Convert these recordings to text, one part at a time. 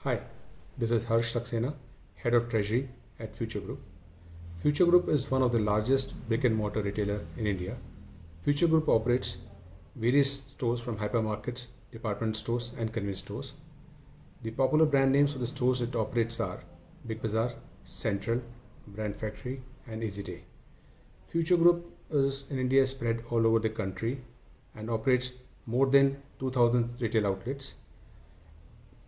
Hi, this is Harsh Saxena, Head of Treasury at Future Group. Future Group is one of the largest brick and mortar retailer in India. Future Group operates various stores from hypermarkets, department stores and convenience stores. The popular brand names of the stores it operates are Big Bazaar, Central, Brand Factory and EasyDay. Future Group is in India spread all over the country and operates more than 2000 retail outlets.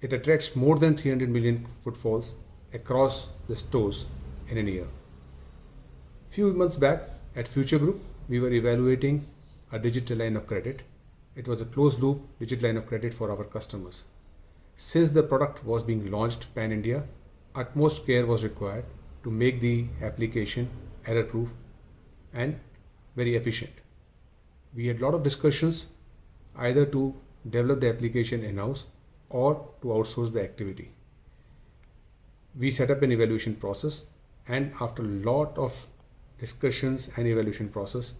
It attracts more than 300 million footfalls across the stores in a year. Few months back at Future Group, we were evaluating a digital line of credit. It was a closed loop digital line of credit for our customers. Since the product was being launched pan India, utmost care was required to make the application error proof and very efficient. We had a lot of discussions either to develop the application in-house or to outsource the activity. We set up an evaluation process, and after a lot of discussions and evaluation process,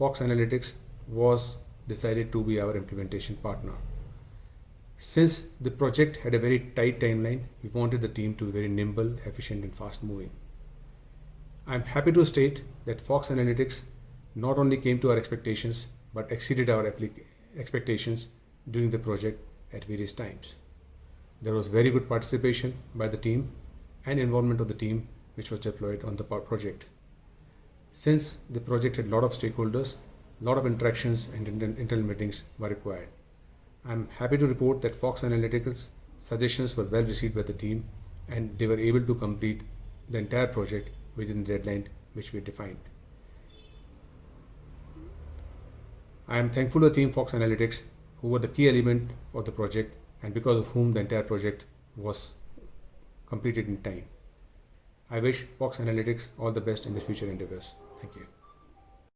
Fox Analytics was decided to be our implementation partner. Since the project had a very tight timeline, we wanted the team to be very nimble, efficient and fast moving. I'm happy to state that Fox Analytics not only came to our expectations but exceeded our expectations during the project at various times. There was very good participation by the team and involvement of the team which was deployed on the project. Since the project had a lot of stakeholders, a lot of interactions and internal meetings were required. I'm happy to report that Fox Analytics suggestions were well received by the team and they were able to complete the entire project within the deadline which we defined. I am thankful to the team Fox Analytics who were the key element of the project and because of whom the entire project was completed in time. I wish Fox Analytics all the best in the future endeavors. Thank you.